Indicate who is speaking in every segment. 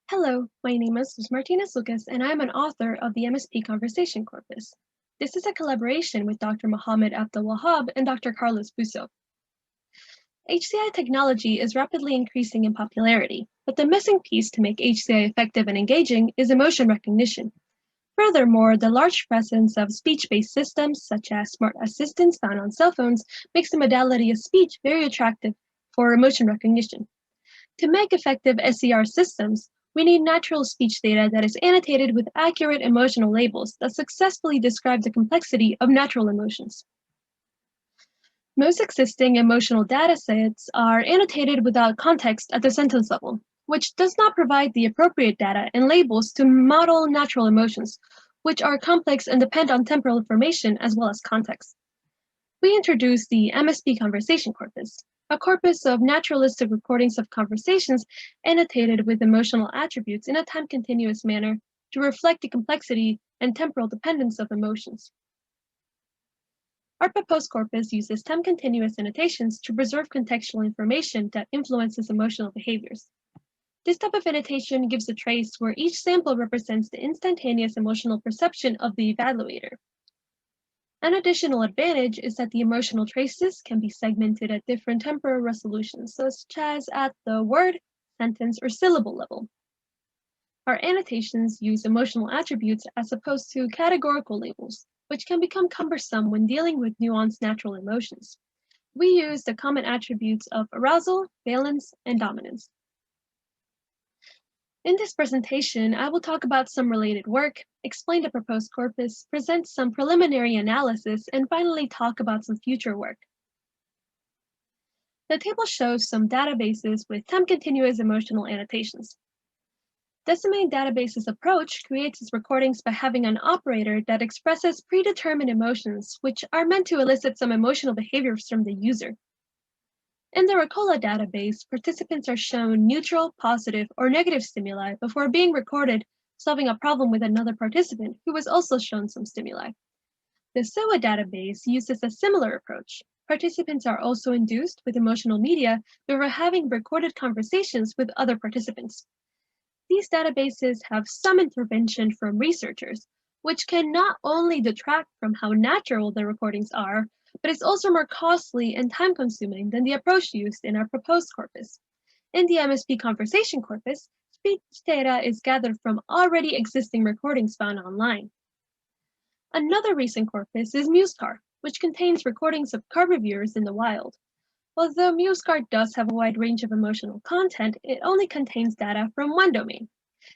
Speaker 1: Hello, my name is Martinez-Lucas, and I am an author of the MSP-Conversation Corpus. This is a collaboration with Dr. Mohammed Abdelwahab and Dr. Carlos Busso. HCI technology is rapidly increasing in popularity, but the missing piece to make HCI effective and engaging is emotion recognition. Furthermore, the large presence of speech-based systems, such as smart assistants found on cell phones, makes the modality of speech very attractive for emotion recognition. To make effective SCR systems, we need natural speech data that is annotated with accurate emotional labels that successfully describe the complexity of natural emotions. Most existing emotional datasets are annotated without context at the sentence level, which does not provide the appropriate data and labels to model natural emotions, which are complex and depend on temporal information as well as context. We introduced the MSP Conversation Corpus, a corpus of naturalistic recordings of conversations annotated with emotional attributes in a time-continuous manner to reflect the complexity and temporal dependence of emotions. Our proposed corpus uses time-continuous annotations to preserve contextual information that influences emotional behaviors. This type of annotation gives a trace where each sample represents the instantaneous emotional perception of the evaluator. An additional advantage is that the emotional traces can be segmented at different temporal resolutions, such as at the word, sentence, or syllable level. Our annotations use emotional attributes as opposed to categorical labels, which can become cumbersome when dealing with nuanced natural emotions. We use the common attributes of arousal, valence, and dominance. In this presentation, I will talk about some related work, explain the proposed corpus, present some preliminary analysis, and finally talk about some future work. The table shows some databases with time-continuous emotional annotations. Decimate Database's approach creates its recordings by having an operator that expresses predetermined emotions, which are meant to elicit some emotional behaviors from the user. In the Ricola database, participants are shown neutral, positive, or negative stimuli before being recorded solving a problem with another participant who was also shown some stimuli. The SOA database uses a similar approach. Participants are also induced with emotional media before having recorded conversations with other participants. These databases have some intervention from researchers, which can not only detract from how natural the recordings are, but it's also more costly and time-consuming than the approach used in our proposed corpus. In the MSP Conversation Corpus, speech data is gathered from already existing recordings found online. Another recent corpus is MuseCar, which contains recordings of car reviewers in the wild. Although MuseCar does have a wide range of emotional content, it only contains data from one domain.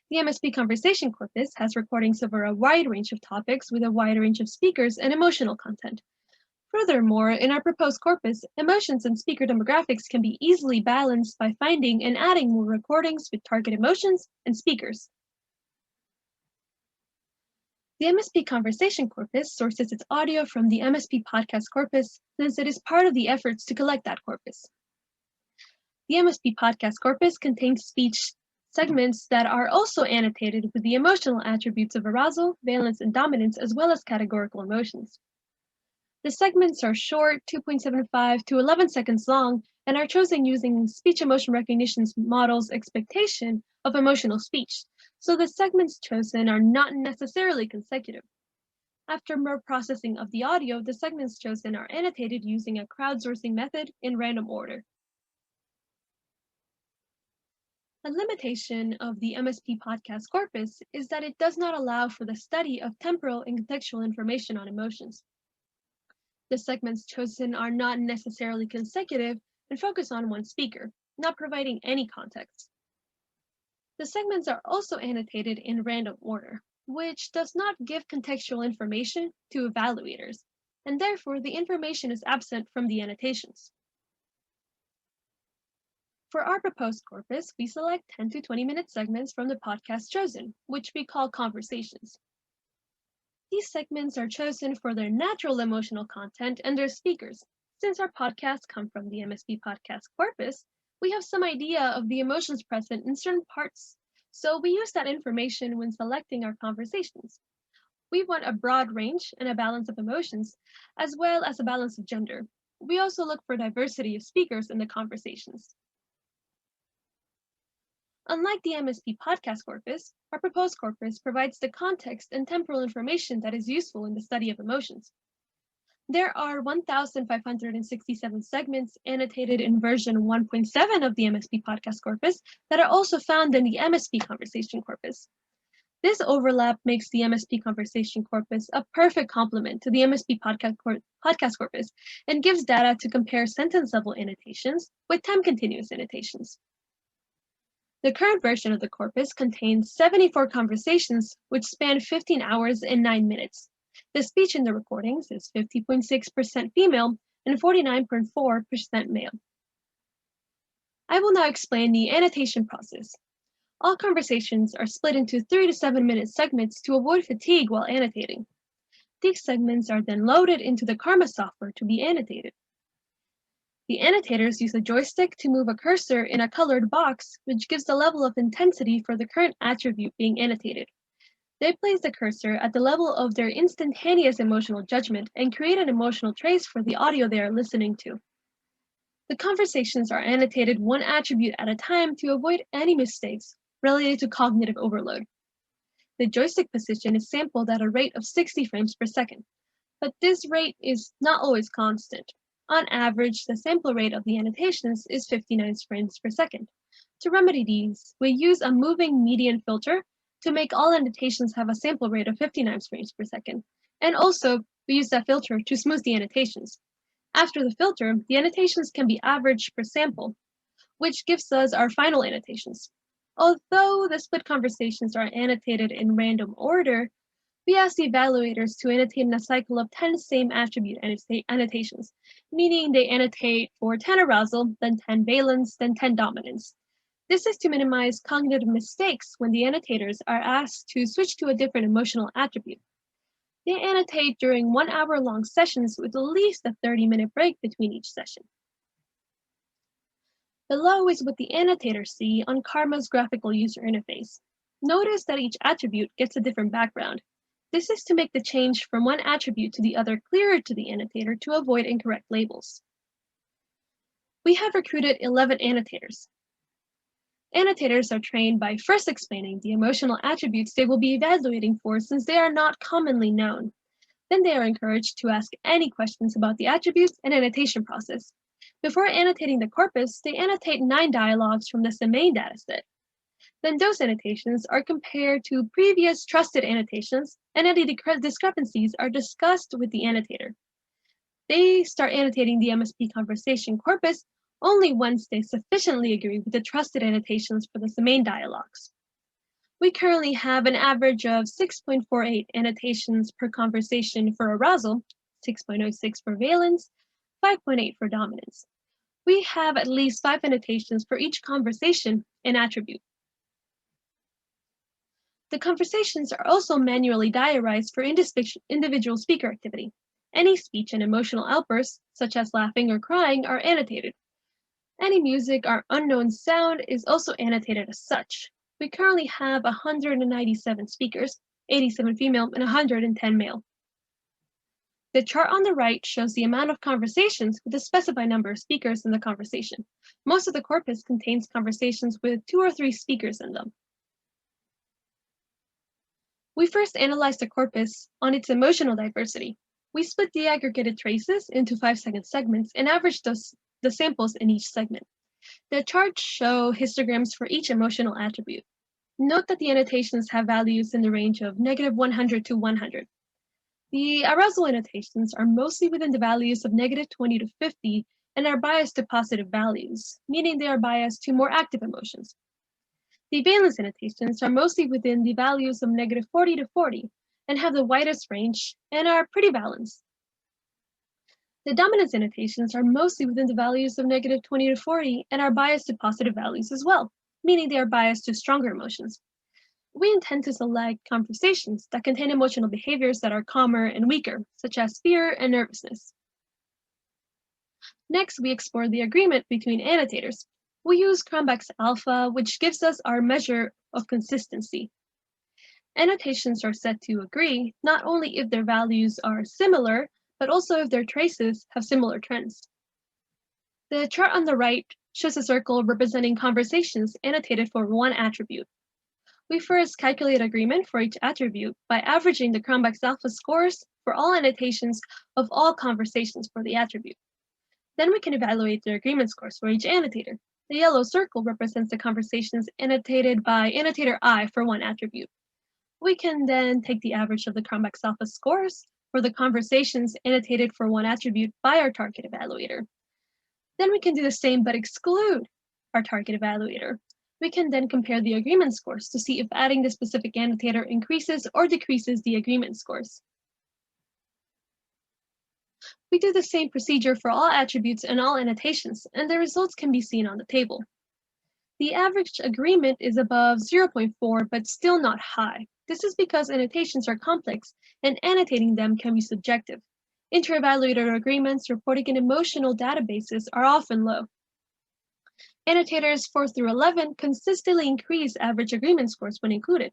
Speaker 1: The MSP Conversation Corpus has recordings over a wide range of topics with a wide range of speakers and emotional content. Furthermore, in our proposed corpus, emotions and speaker demographics can be easily balanced by finding and adding more recordings with target emotions and speakers. The MSP Conversation Corpus sources its audio from the MSP Podcast Corpus since it is part of the efforts to collect that corpus. The MSP Podcast Corpus contains speech segments that are also annotated with the emotional attributes of arousal, valence, and dominance, as well as categorical emotions. The segments are short, 2.75 to 11 seconds long, and are chosen using speech emotion recognition model's expectation of emotional speech, so the segments chosen are not necessarily consecutive. After more processing of the audio, the segments chosen are annotated using a crowdsourcing method in random order. A limitation of the MSP Podcast Corpus is that it does not allow for the study of temporal and contextual information on emotions. The segments chosen are not necessarily consecutive and focus on one speaker, not providing any context. The segments are also annotated in random order, which does not give contextual information to evaluators, and therefore the information is absent from the annotations. For our proposed corpus, we select 10 to 20-minute segments from the podcast chosen, which we call conversations. These segments are chosen for their natural emotional content and their speakers. Since our podcasts come from the MSP Podcast Corpus, we have some idea of the emotions present in certain parts, so we use that information when selecting our conversations. We want a broad range and a balance of emotions, as well as a balance of gender. We also look for diversity of speakers in the conversations. Unlike the MSP podcast corpus, our proposed corpus provides the context and temporal information that is useful in the study of emotions. There are 1,567 segments annotated in version 1.7 of the MSP podcast corpus that are also found in the MSP Conversation Corpus. This overlap makes the MSP Conversation Corpus a perfect complement to the MSP podcast corpus and gives data to compare sentence-level annotations with time-continuous annotations. The current version of the corpus contains 74 conversations which span 15 hours and 9 minutes. The speech in the recordings is 50.6% female and 49.4% male. I will now explain the annotation process. All conversations are split into 3 to 7 minute segments to avoid fatigue while annotating. These segments are then loaded into the Karma software to be annotated. The annotators use a joystick to move a cursor in a colored box, which gives the level of intensity for the current attribute being annotated. They place the cursor at the level of their instantaneous emotional judgment and create an emotional trace for the audio they are listening to. The conversations are annotated one attribute at a time to avoid any mistakes related to cognitive overload. The joystick position is sampled at a rate of 60 frames per second, but this rate is not always constant. On average, the sample rate of the annotations is 59 frames per second. To remedy these, we use a moving median filter to make all annotations have a sample rate of 59 frames per second, and also we use that filter to smooth the annotations. After the filter, the annotations can be averaged per sample, which gives us our final annotations. Although the split conversations are annotated in random order, we ask the evaluators to annotate in a cycle of 10 same attribute annotations, meaning they annotate for 10 arousal, then 10 valence, then 10 dominance. This is to minimize cognitive mistakes when the annotators are asked to switch to a different emotional attribute. They annotate during 1 hour-long sessions with at least a 30-minute break between each session. Below is what the annotators see on Karma's graphical user interface. Notice that each attribute gets a different background. This is to make the change from one attribute to the other clearer to the annotator to avoid incorrect labels. We have recruited 11 annotators. Annotators are trained by first explaining the emotional attributes they will be evaluating for since they are not commonly known. Then they are encouraged to ask any questions about the attributes and annotation process. Before annotating the corpus, they annotate 9 dialogues from the main dataset. Then those annotations are compared to previous trusted annotations, and any discrepancies are discussed with the annotator. They start annotating the MSP conversation corpus only once they sufficiently agree with the trusted annotations for the main dialogues. We currently have an average of 6.48 annotations per conversation for arousal, 6.06 for valence, 5.8 for dominance. We have at least 5 annotations for each conversation and attribute. The conversations are also manually diarized for individual speaker activity. Any speech and emotional outbursts, such as laughing or crying, are annotated. Any music or unknown sound is also annotated as such. We currently have 197 speakers, 87 female and 110 male. The chart on the right shows the amount of conversations with a specified number of speakers in the conversation. Most of the corpus contains conversations with 2 or 3 speakers in them. We first analyzed the corpus on its emotional diversity. We split the aggregated traces into 5-second segments and averaged the samples in each segment. The charts show histograms for each emotional attribute. Note that the annotations have values in the range of -100 to 100. The arousal annotations are mostly within the values of -20 to 50 and are biased to positive values, meaning they are biased to more active emotions. The valence annotations are mostly within the values of -40 to 40 and have the widest range and are pretty balanced. The dominance annotations are mostly within the values of -20 to 40 and are biased to positive values as well, meaning they are biased to stronger emotions. We intend to select conversations that contain emotional behaviors that are calmer and weaker, such as fear and nervousness. Next, we explore the agreement between annotators. We use Cronbach's alpha, which gives us our measure of consistency. Annotations are set to agree not only if their values are similar, but also if their traces have similar trends. The chart on the right shows a circle representing conversations annotated for one attribute. We first calculate agreement for each attribute by averaging the Cronbach's alpha scores for all annotations of all conversations for the attribute. Then we can evaluate the agreement scores for each annotator. The yellow circle represents the conversations annotated by annotator I for one attribute. We can then take the average of the Cronbach's alpha scores for the conversations annotated for one attribute by our target evaluator. Then we can do the same but exclude our target evaluator. We can then compare the agreement scores to see if adding the specific annotator increases or decreases the agreement scores. We do the same procedure for all attributes and all annotations, and the results can be seen on the table. The average agreement is above 0.4, but still not high. This is because annotations are complex, and annotating them can be subjective. Inter-evaluator agreements reporting in emotional databases are often low. Annotators 4 through 11 consistently increase average agreement scores when included.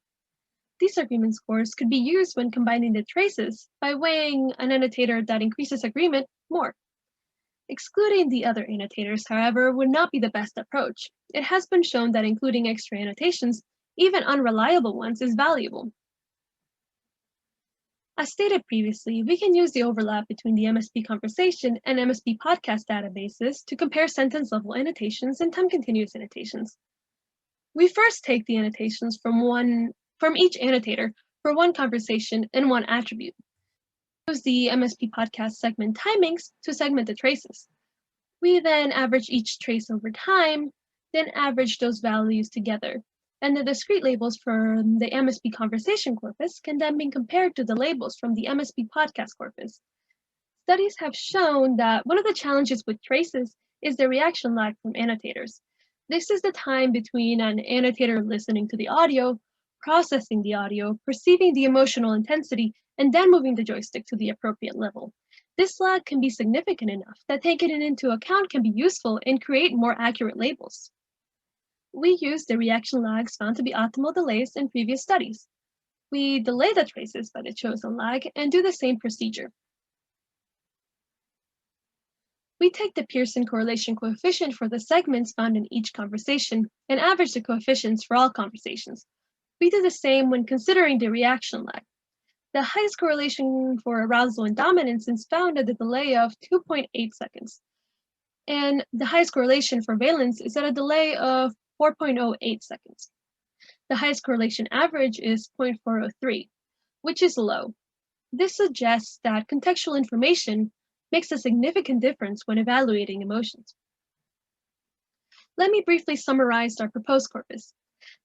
Speaker 1: These agreement scores could be used when combining the traces by weighing an annotator that increases agreement more. Excluding the other annotators, however, would not be the best approach. It has been shown that including extra annotations, even unreliable ones, is valuable. As stated previously, we can use the overlap between the MSP Conversation and MSP Podcast databases to compare sentence-level annotations and time-continuous annotations. We first take the annotations from each annotator for one conversation and one attribute. Use the MSP Podcast segment timings to segment the traces. We then average each trace over time, then average those values together. And the discrete labels from the MSP Conversation Corpus can then be compared to the labels from the MSP Podcast Corpus. Studies have shown that one of the challenges with traces is the reaction lag from annotators. This is the time between an annotator listening to the audio, processing the audio, perceiving the emotional intensity, and then moving the joystick to the appropriate level. This lag can be significant enough that taking it into account can be useful and create more accurate labels. We use the reaction lags found to be optimal delays in previous studies. We delay the traces by the chosen lag and do the same procedure. We take the Pearson correlation coefficient for the segments found in each conversation and average the coefficients for all conversations. We do the same when considering the reaction lag. The highest correlation for arousal and dominance is found at a delay of 2.8 seconds. And the highest correlation for valence is at a delay of 4.08 seconds. The highest correlation average is 0.403, which is low. This suggests that contextual information makes a significant difference when evaluating emotions. Let me briefly summarize our proposed corpus.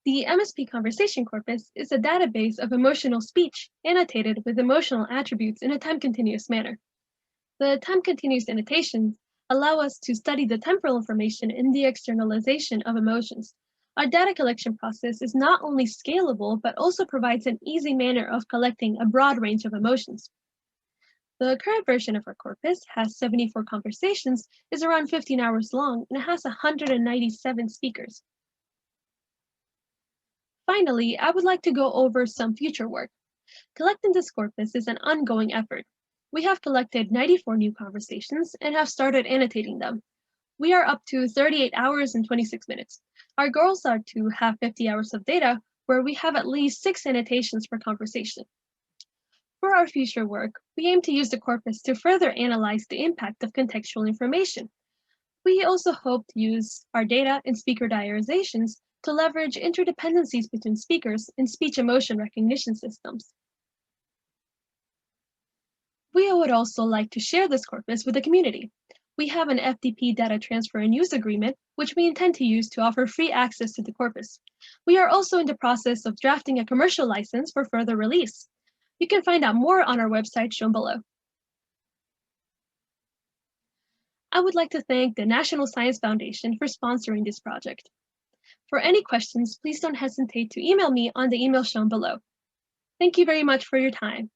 Speaker 1: The MSP Conversation Corpus is a database of emotional speech annotated with emotional attributes in a time-continuous manner. The time-continuous annotations allow us to study the temporal information in the externalization of emotions. Our data collection process is not only scalable, but also provides an easy manner of collecting a broad range of emotions. The current version of our corpus has 74 conversations, is around 15 hours long, and has 197 speakers. Finally, I would like to go over some future work. Collecting this corpus is an ongoing effort. We have collected 94 new conversations and have started annotating them. We are up to 38 hours and 26 minutes. Our goals are to have 50 hours of data where we have at least 6 annotations per conversation. For our future work, we aim to use the corpus to further analyze the impact of contextual information. We also hope to use our data and speaker diarizations to leverage interdependencies between speakers and speech emotion recognition systems. We would also like to share this corpus with the community. We have an FTP data transfer and use agreement, which we intend to use to offer free access to the corpus. We are also in the process of drafting a commercial license for further release. You can find out more on our website shown below. I would like to thank the National Science Foundation for sponsoring this project. For any questions, please don't hesitate to email me on the email shown below. Thank you very much for your time.